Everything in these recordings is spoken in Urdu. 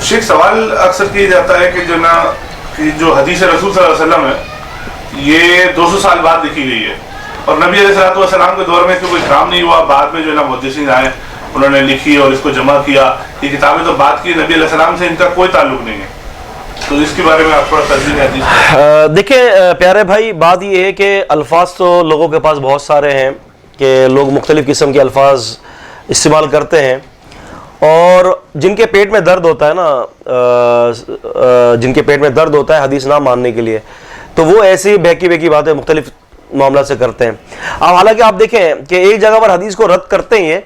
شیخ سوال اکثر کیا جاتا ہے کہ جو نا کہ جو حدیث رسول صلی اللہ علیہ وسلم ہے یہ 200 سال بعد لکھی گئی ہے، اور نبی علیہ السلام کے دور میں کوئی کام نہیں ہوا، بعد میں جو ہے نا محدثین آئے انہوں نے لکھی اور اس کو جمع کیا، یہ کتابیں تو بات کی، نبی علیہ السلام سے ان کا کوئی تعلق نہیں ہے، تو اس کے بارے میں آپ تھوڑا ترجیح حدیث؟ دیکھیں پیارے بھائی، بات یہ ہے کہ الفاظ تو لوگوں کے پاس بہت سارے ہیں کہ لوگ مختلف قسم کے الفاظ استعمال کرتے ہیں، اور جن کے پیٹ میں درد ہوتا ہے نا، جن کے پیٹ میں درد ہوتا ہے حدیث نہ ماننے کے لیے، تو وہ ایسی بہکی بہکی باتیں مختلف معاملات سے کرتے ہیں۔ اب حالانکہ آپ دیکھیں کہ ایک جگہ پر حدیث کو رد کرتے ہیں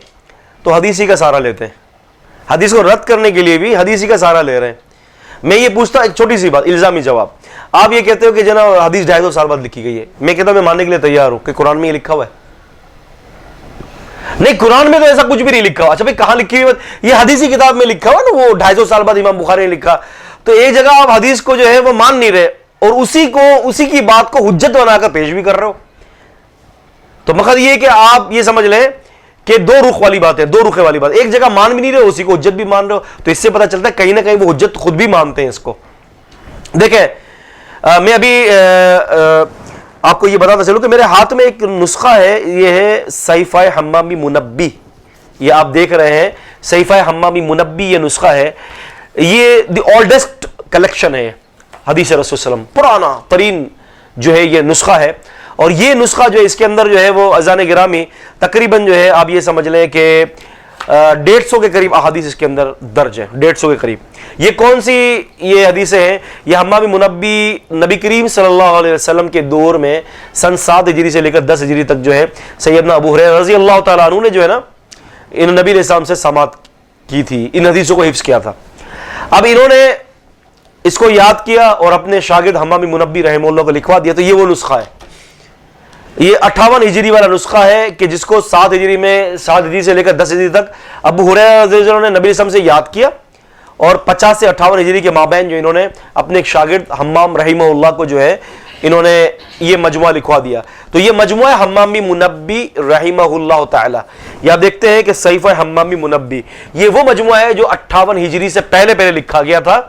تو حدیث ہی کا سہارا لیتے ہیں، حدیث کو رد کرنے کے لیے بھی حدیث ہی کا سہارا لے رہے ہیں۔ میں یہ پوچھتا ایک چھوٹی سی بات، الزامی جواب، آپ یہ کہتے ہو کہ جناب حدیث 250 سال بعد لکھی گئی ہے، میں کہتا ہوں میں ماننے کے لیے تیار ہوں کہ قرآن میں یہ لکھا ہوا ہے؟ نہیں، قرآن میں تو ایسا کچھ بھی نہیں لکھا ہوا۔ اچھا بھائی کہاں لکھی ہوئی؟ یہ حدیثی کتاب میں لکھا ہوا نا، وہ 250 سال بعد امام بخاری نے لکھا، تو ایک جگہ آپ حدیث کو جو ہے وہ مان نہیں رہے اور اسی کی بات کو حجت بنا کر پیش بھی کر رہے ہو۔ تو مقصد یہ کہ آپ یہ سمجھ لیں کہ دو رخ والی بات ہے، دو رخے والی بات، ایک جگہ مان بھی نہیں رہے، اسی کو حجت بھی مان رہے ہو، تو اس سے پتہ چلتا ہے کہیں نہ کہیں وہ حجت خود بھی مانتے ہیں اس کو۔ دیکھیں میں ابھی آپ کو یہ بتاتا چلوں کہ میرے ہاتھ میں ایک نسخہ ہے، یہ ہے صحیفہ حمامی منبی، یہ آپ دیکھ رہے ہیں صحیفہ حمامی منبی، یہ نسخہ ہے، یہ دی اولڈسٹ کلیکشن ہے حدیث رسول صلی اللہ علیہ وسلم، پرانا ترین جو ہے یہ نسخہ ہے، اور یہ نسخہ جو ہے اس کے اندر جو ہے وہ اذان گرامی تقریباً جو ہے آپ یہ سمجھ لیں کہ 150 کے قریب احادیث اس کے اندر درج ہیں، 150 کے قریب۔ یہ کون سی یہ حدیثیں ہیں؟ یہ حمامی منبی نبی کریم صلی اللہ علیہ وسلم کے دور میں سن 7 ہجری سے لے کر 10 ہجری تک جو ہے سیدنا ابو ہریرہ رضی اللہ تعالیٰ عنہ نے جو ہے نا ان نبی علیہ السلام سے سماعت کی تھی، ان حدیثوں کو حفظ کیا تھا۔ اب انہوں نے اس کو یاد کیا اور اپنے شاگرد حمامی منبی رحمہ اللہ کو لکھوا دیا، تو یہ وہ نسخہ ہے، یہ 58 ہجری والا نسخہ ہے کہ جس کو 7 ہجری سے لے کر 10 ہجری تک ابو ہریرہ رضی اللہ عنہ نے نبی علیہ السلام سے یاد کیا، اور 50 سے 58 ہجری کے مابین جو انہوں نے اپنے ایک شاگرد حمام رحمہ اللہ کو جو ہے انہوں نے یہ مجموعہ لکھوا دیا۔ تو یہ مجموعہ حمامی منبی رحمہ اللہ تعالی، یہ آپ دیکھتے ہیں کہ صحیفہ حمامی منبی، یہ وہ مجموعہ ہے جو 58 ہجری سے پہلے لکھا گیا تھا۔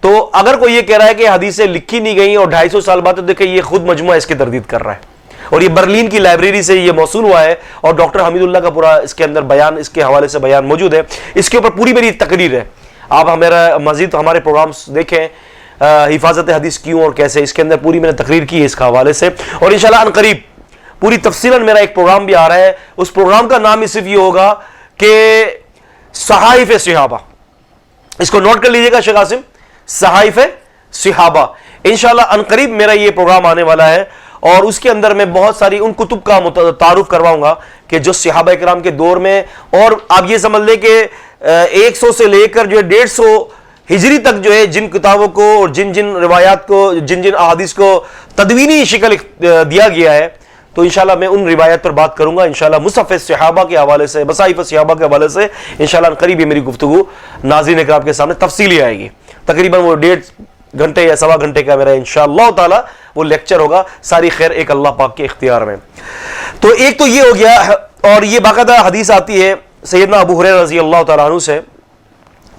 تو اگر کوئی یہ کہہ رہا ہے کہ حدیثیں لکھی نہیں گئی اور 250 سال بعد، تو دیکھیں یہ خود مجموعہ اس کی تردید کر رہا ہے، اور یہ برلین کی لائبریری سے یہ موصول ہوا ہے، اور ڈاکٹر حمید اللہ کا پورا اس کے اندر بیان، اس کے حوالے سے بیان موجود ہے، اس کے اوپر پوری میری تقریر ہے۔ آپ ہمارا مزید ہمارے پروگرامز دیکھیں، حفاظت حدیث کیوں اور کیسے، اس کے اندر پوری میں نے تقریر کی ہے اس کے حوالے سے، اور انشاءاللہ ان قریب پوری تفصیلاً میرا ایک پروگرام بھی آ رہا ہے، اس پروگرام کا نام ہی صرف یہ ہوگا کہ صحائف صحابہ، اس کو نوٹ کر لیجئے گا شیخ قاسم، صحائف صحابہ، انشاءاللہ ان قریب میرا یہ پروگرام آنے والا ہے، اور اس کے اندر میں بہت ساری ان کتب کا تعارف کرواؤں گا کہ جو صحابہ کرام کے دور میں، اور آپ یہ سمجھ لیں کہ 100 سے لے کر جو ہے 150 ہجری تک جو ہے جن کتابوں کو اور جن روایات کو، جن احادیث کو تدوینی شکل دیا گیا ہے، تو انشاءاللہ میں ان روایات پر بات کروں گا انشاءاللہ، مصحف صحابہ کے حوالے سے، مصاحف صحابہ کے حوالے سے انشاءاللہ ان قریب یہ میری گفتگو ناظرین اکرام کے سامنے تفصیلی آئے گی۔ تقریباً وہ 1.5 گھنٹے یا سوا گھنٹے کا میرا انشاءاللہ تعالی وہ لیکچر ہوگا، ساری خیر ایک اللہ پاک کے اختیار میں۔ تو ایک تو یہ ہو گیا، اور یہ باقاعدہ حدیث آتی ہے سیدنا ابو ہریرہ رضی اللہ تعالیٰ عنہ سے،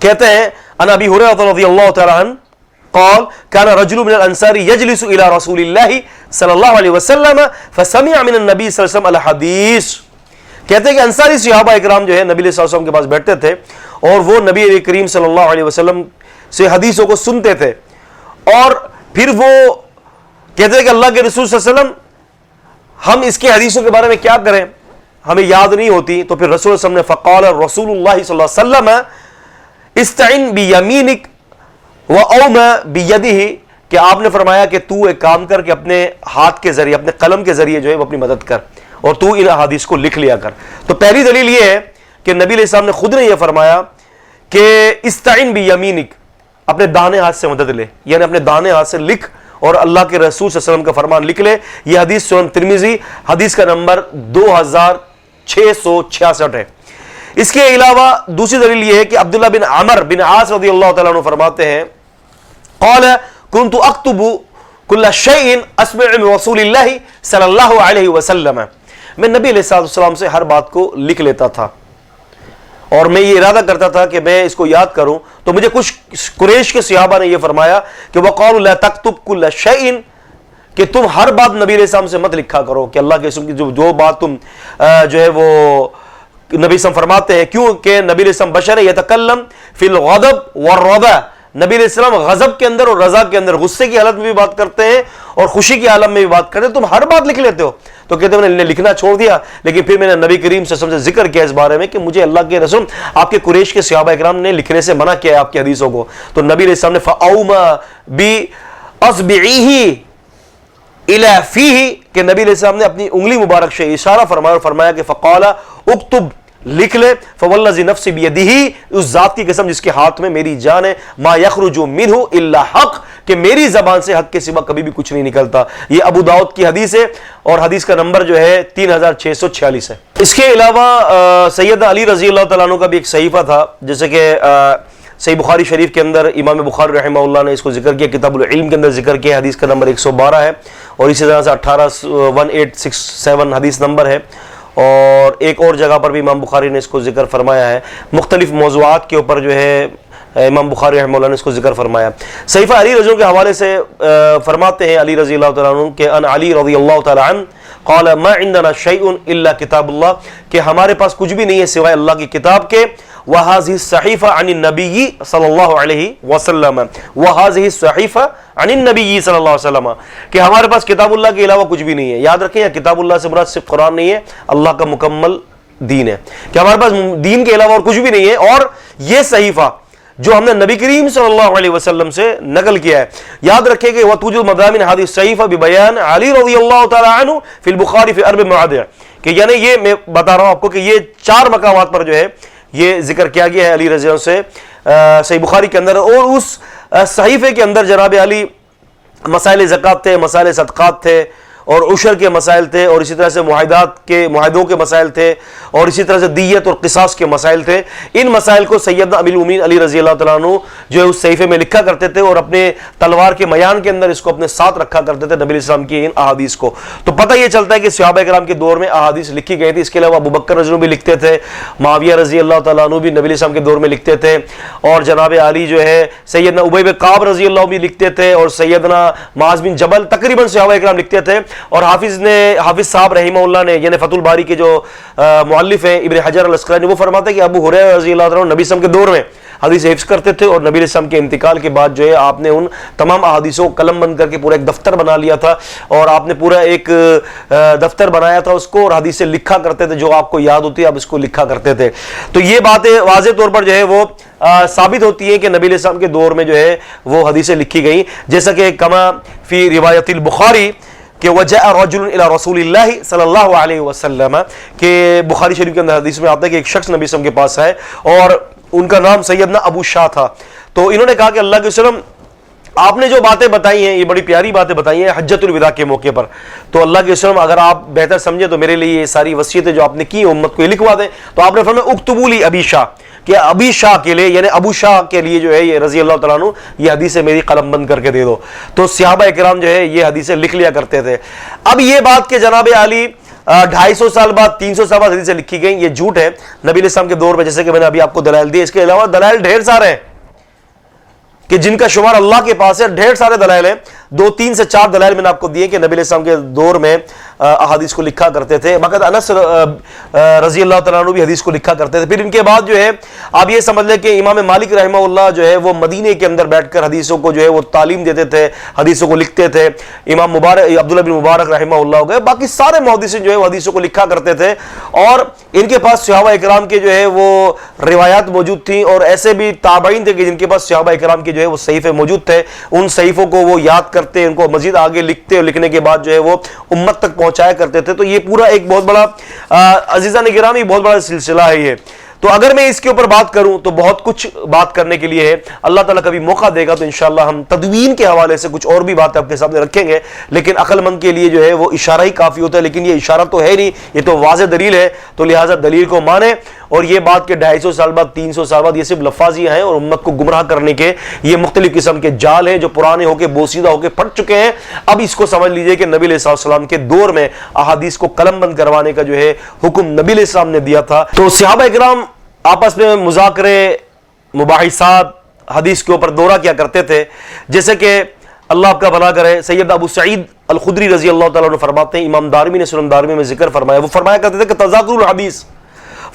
کہتے ہیں ان ابی ہریرہ رضی اللہ تعالیٰ عنہ قال كان رجل من الانصار يجلس الى رسول الله صلی اللہ علیہ وسلم فسمع من النبي صلی اللہ علیہ وسلم الحدیث، کہتے ہیں کہ انصاری صحابہ اکرام جو ہے نبی صلی اللہ علیہ وسلم کے پاس بیٹھتے تھے، اور وہ نبی کریم صلی اللہ علیہ وسلم سے حدیثوں کو سنتے تھے، اور پھر وہ کہتے ہیں کہ اللہ کے رسول صلی اللہ علیہ وسلم ہم اس کے حدیثوں کے بارے میں کیا کریں، ہمیں یاد نہیں ہوتی، تو پھر رسول صلی اللہ علیہ وسلم نے فقال رسول اللہ صلی اللہ علیہ وسلم استعن بیمینک واوم بیدہ، کہ آپ نے فرمایا کہ تو ایک کام کر کہ اپنے ہاتھ کے ذریعے، اپنے قلم کے ذریعے جو ہے وہ اپنی مدد کر، اور تو ان احادیث کو لکھ لیا کر۔ تو پہلی دلیل یہ ہے کہ نبی علیہ السلام نے خود نے یہ فرمایا کہ استعن بیمینک، اپنے داہنے ہاتھ سے مدد لے، یعنی اپنے داہنے ہاتھ سے لکھ اور اللہ کے رسول صلی اللہ علیہ وسلم کا فرمان لکھ لے۔ یہ حدیث سنن ترمذی حدیث کا نمبر 2666 ہے۔ اس کے علاوہ دوسری دلیل یہ ہے کہ عبداللہ بن عمر بن عاص رضی اللہ تعالیٰ عنہ فرماتے ہیں قال كنت اكتب كل شيء اسمع من رسول اللہ صلی اللہ علیہ وسلم، میں نبی علیہ السلام سے ہر بات کو لکھ لیتا تھا، اور میں یہ ارادہ کرتا تھا کہ میں اس کو یاد کروں، تو مجھے کچھ قریش کے صحابہ نے یہ فرمایا کہ وَقَالُوا لَا تَكْتُبْ كُلَّ شَيْءٍ، کہ تم ہر بات نبی علیہ السلام سے مت لکھا کرو، کہ اللہ کے رسول کی جو بات تم جو ہے وہ نبی علیہ السلام فرماتے ہیں، کیوں کہ نبی علیہ السلام بشر ہے، یتکلم فی الغضب والرضا، نبی علیہ السلام غضب کے اندر اور رضا کے اندر، غصے کی حالت میں بھی بات کرتے ہیں اور خوشی کی عالم میں بھی بات کرتے ہیں، تم ہر بات لکھ لیتے ہو۔ تو کہتے ہیں میں نے لکھنا چھوڑ دیا، لیکن پھر میں نے نبی کریم صلی اللہ علیہ وسلم سے ذکر کیا اس بارے میں کہ مجھے اللہ کے رسول آپ کے قریش کے صحابہ اکرام نے لکھنے سے منع کیا ہے آپ کی حدیثوں کو۔ تو نبی علیہ السلام نے فَأَوْمَا بِأَصْبِعِهِ إِلَى فِيهِ، کہ نبی علیہ السلام نے اپنی انگلی مبارک سے اشارہ فرمایا اور فرمایا کہ فَقَالَ اُكْتُبْ، لکھ لے، فوالذی نفسی بیدہ، اس ذات کی قسم جس کے ہاتھ میں میری جان ہے، ما یخرج منہ الا حق، کہ میری زبان سے حق کے سوا کبھی بھی کچھ نہیں نکلتا۔ یہ ابو داؤد کی حدیث ہے اور حدیث کا نمبر جو ہے 3646 ہے۔ اس کے علاوہ سیدنا علی رضی اللہ تعالیٰ عنہ کا بھی ایک صحیفہ تھا، جیسے کہ صحیح بخاری شریف کے اندر امام بخاری رحمہ اللہ نے اس کو ذکر کیا، کتاب العلم کے اندر ذکر کیا، حدیث کا نمبر 112 ہے، اور اسی طرح سے 1867 حدیث نمبر ہے، اور ایک اور جگہ پر بھی امام بخاری نے اس کو ذکر فرمایا ہے، مختلف موضوعات کے اوپر جو ہے امام بخاری رحمہ اللہ نے اس کو ذکر فرمایا۔ صحیفہ علی رضی اللہ کے حوالے سے فرماتے ہیں علی رضی اللہ تعالیٰ عنہ کہ ان علی رضی اللہ تعالیٰ عنہ قال ما عندنا شیء الا کتاب اللہ، کہ ہمارے پاس کچھ بھی نہیں ہے سوائے اللہ کی کتاب کے، وَهَذِهِ الصَّحِيفَةُ عَنِ النَّبِيِّ صلی اللہ علیہ وسلم، وَهَذِهِ الصَّحِيفَةُ عَنِ النَّبِيِّ صلی اللہ علیہ وسلم، کہ ہمارے پاس کتاب اللہ کے علاوہ کچھ بھی نہیں ہے۔ یاد رکھیں، کتاب اللہ سے مراد صرف قرآن نہیں ہے، اللہ کا مکمل دین ہے، کہ ہمارے پاس دین کے علاوہ اور کچھ بھی نہیں ہے، اور یہ صحیفہ جو ہم نے نبی کریم صلی اللہ علیہ وسلم سے نقل کیا ہے۔ یاد رکھیں کہ وَتُوجِدُ مَضَامِنَ هَذِهِ الصَّحِيفَةِ بِبَيَانِ علی رضی اللہ تعالی عنہ فی البخاری فی اربع مواضع، کہ یعنی یہ میں بتا رہا ہوں آپ کو کہ یہ 4 مقامات پر جو ہے یہ ذکر کیا گیا ہے علی رضی اللہ سے صحیح بخاری کے اندر، اور اس صحیفے کے اندر جناب علی مسائل زکوٰۃ تھے، مسائل صدقات تھے، اور عشر کے مسائل تھے، اور اسی طرح سے معاہدوں کے مسائل تھے، اور اسی طرح سے دیت اور قصاص کے مسائل تھے۔ ان مسائل کو سیدنا امیر المومنین علی رضی اللہ تعالیٰ عنہ جو ہے اس صحیفے میں لکھا کرتے تھے، اور اپنے تلوار کے میان کے اندر اس کو اپنے ساتھ رکھا کرتے تھے، نبی علیہ السلام کی ان احادیث کو۔ تو پتہ یہ چلتا ہے کہ صحابہ کرام کے دور میں احادیث لکھی گئی تھی۔ اس کے علاوہ ابو بکر رضی اللہ عنہ بھی لکھتے تھے، معاویہ رضی اللہ تعالیٰ عنہ بھی نبی علیہ السلام کے دور میں لکھتے تھے، اور جناب علی جو ہے سیدنا ابی بن کعب رضی اللہ عنہ بھی لکھتے تھے، اور سیدنا معاذ بن جبل، تقریباً صحابہ کرام لکھتے تھے۔ اور حافظ صاحب رحمہ اللہ نے، یعنی فتح الباری کے جو مؤلف ہیں ابن حجر الاسقلانی، وہ فرماتے ہیں کہ ابو ہریرہ رضی اللہ عنہ نبی صلی اللہ علیہ وسلم کے دور میں حدیث حفظ کرتے تھے، اور نبی علیہ السلام کے انتقال کے بعد جو ہے آپ نے ان تمام احادیثوں کو قلم بند کر کے پورا ایک دفتر بنا لیا تھا، اور آپ نے پورا ایک دفتر بنایا تھا اس کو، اور حدیثیں لکھا کرتے تھے، جو آپ کو یاد ہوتی ہے آپ اس کو لکھا کرتے تھے۔ تو یہ باتیں واضح طور پر جو ہے وہ ثابت ہوتی ہیں کہ نبی علیہ السلام کے دور میں جو ہے وہ حدیثیں لکھی گئیں، جیسا کہ کما فی روایت البخاری کہ وجاء رجل الى رسول اللہ صلی اللہ علیہ وسلم، کہ بخاری شریف کے اندر حدیث میں آتا ہے کہ ایک شخص نبی صلی اللہ علیہ وسلم کے پاس ہے، اور ان کا نام سیدنا ابو شاہ تھا۔ تو انہوں نے کہا کہ اللہ کے وسلم آپ نے جو باتیں بتائی ہیں یہ بڑی پیاری باتیں بتائی ہیں حجۃ الوداع کے موقع پر، تو اللہ کے وسلم اگر آپ بہتر سمجھے تو میرے لیے یہ ساری وصیتیں جو آپ نے کی امت کو یہ لکھوا دیں۔ تو آپ نے فرمایا اکتبوا لی ابی شاہ، کہ ابی شاہ کے لیے، یعنی ابو شاہ کے لیے جو ہے یہ رضی اللہ تعالیٰ عنہ یہ حدیثیں میری قلم بند کر کے دے دو۔ تو صحابہ کرام جو ہے یہ حدیثیں لکھ لیا کرتے تھے۔ اب یہ بات کہ جناب علی 250 سال بعد 300 سال بعد حدیثیں لکھی گئیں، یہ جھوٹ ہے۔ نبی علیہ السلام کے دور میں جیسے کہ میں نے ابھی آپ کو دلائل دیے، اس کے علاوہ دلائل ڈھیر سارے ہیں کہ جن کا شمار اللہ کے پاس ہے، ڈھیر سارے دلائل ہیں۔ 2 سے 4 دلائل میں نے آپ کو دیے کہ نبی علیہ السلام کے دور میں احادیث کو لکھا کرتے تھے، باقاعدہ انس رضی اللہ تعالیٰ عنہ بھی حدیث کو لکھا کرتے تھے۔ پھر ان کے بعد جو ہے آپ یہ سمجھ لیں کہ امام مالک رحمہ اللہ جو ہے وہ مدینے کے اندر بیٹھ کر حدیثوں کو جو ہے وہ تعلیم دیتے تھے، حدیثوں کو لکھتے تھے۔ امام عبداللہ بن مبارک رحمہ اللہ ہو گئے، باقی سارے محدثین جو ہے وہ حدیثوں کو لکھا کرتے تھے، اور ان کے پاس صحابہ اکرام کے جو ہے وہ روایات موجود تھیں، اور ایسے بھی تابعین تھے کہ جن کے پاس صحابہ اکرام کے جو ہے وہ صحیفے موجود تھے۔ ان صحیفوں کو وہ یاد کرتے، ان کو مزید آگے لکھتے، اور لکھنے کے بعد جو ہے وہ امت تک پہنچایا کرتے تھے۔ تو یہ پورا ایک بہت بڑا عزیزان گرامی بہت بڑا سلسلہ ہے یہ۔ تو اگر میں اس کے اوپر بات کروں تو بہت کچھ بات کرنے کے لیے ہے، اللہ تعالیٰ کبھی موقع دے گا تو انشاءاللہ ہم تدوین کے حوالے سے کچھ اور بھی باتیں آپ کے سامنے رکھیں گے، لیکن عقل مند کے لیے جو ہے وہ اشارہ ہی کافی ہوتا ہے، لیکن یہ اشارہ تو ہے نہیں، یہ تو واضح دلیل ہے، تو لہٰذا دلیل کو مانیں۔ اور یہ بات کہ 250 سال بعد 300 سال بعد یہ صرف لفاظیاں ہیں، اور امت کو گمراہ کرنے کے یہ مختلف قسم کے جال ہیں جو پرانے ہو کے بوسیدہ ہو کے پھٹ چکے ہیں۔ اب اس کو سمجھ لیجئے کہ نبی علیہ السلام کے دور میں احادیث کو قلم بند کروانے کا جو ہے حکم نبی علیہ السلام نے دیا تھا۔ تو صحابہ کرام آپس میں مذاکرے مباحثات حدیث کے اوپر دورہ کیا کرتے تھے. جیسے کہ اللہ آپ کا بھلا کرے, سید ابو سعید الخدری رضی اللہ تعالیٰ عنہ فرماتے ہیں, امام دارمی نے سنن دارمی میں ذکر فرمایا, وہ فرمایا کرتے تھے کہ تذاکر الحدیث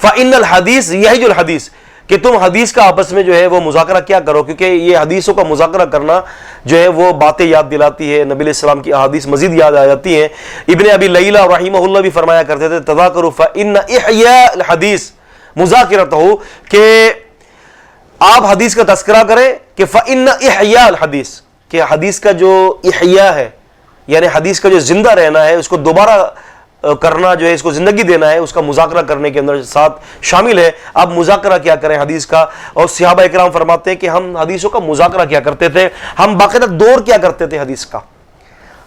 فإن الحدیث یحج الحدیث, کہ تم حدیث کا آپس میں جو ہے وہ مذاکرہ کیا کرو, کیونکہ یہ حدیثوں کا مذاکرہ کرنا جو ہے وہ باتیں یاد دلاتی ہے, نبی علیہ السلام کی احادیث مزید یاد آ جاتی ہیں. ابن ابی لیلہ رحمہ اللہ بھی فرمایا کرتے تھے تذاکروا فإن احیاء الحدیث مذاکرتہ, کہ آپ حدیث کا تذکرہ کریں کہ فإن احیاء الحدیث, کہ حدیث کا جو احیاء ہے یعنی حدیث کا جو زندہ رہنا ہے, اس کو دوبارہ کرنا جو ہے, اس کو زندگی دینا ہے, اس کا مذاکرہ کرنے کے اندر ساتھ شامل ہے. آپ مذاکرہ کیا کریں حدیث کا. اور صحابہ اکرام فرماتے ہیں کہ ہم حدیثوں کا مذاکرہ کیا کرتے تھے, ہم باقاعدہ دور کیا کرتے تھے حدیث کا.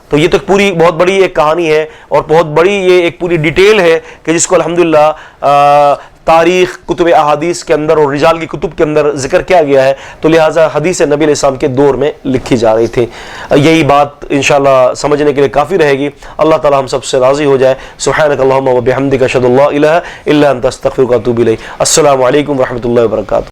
تو یہ تو پوری بہت بڑی ایک کہانی ہے اور بہت بڑی یہ ایک پوری ڈیٹیل ہے کہ جس کو الحمدللہ تاریخ کتب احادیث کے اندر اور رجال کی کتب کے اندر ذکر کیا گیا ہے. تو لہٰذا حدیث نبی علیہ السلام کے دور میں لکھی جا رہی تھی. یہی بات انشاءاللہ سمجھنے کے لیے کافی رہے گی. اللہ تعالی ہم سب سے راضی ہو جائے. سبحانک اللہم و بحمدک اشہد ان لا الہ الا انت استغفرک و اتوب الیک. السلام علیکم ورحمۃ اللہ وبرکاتہ.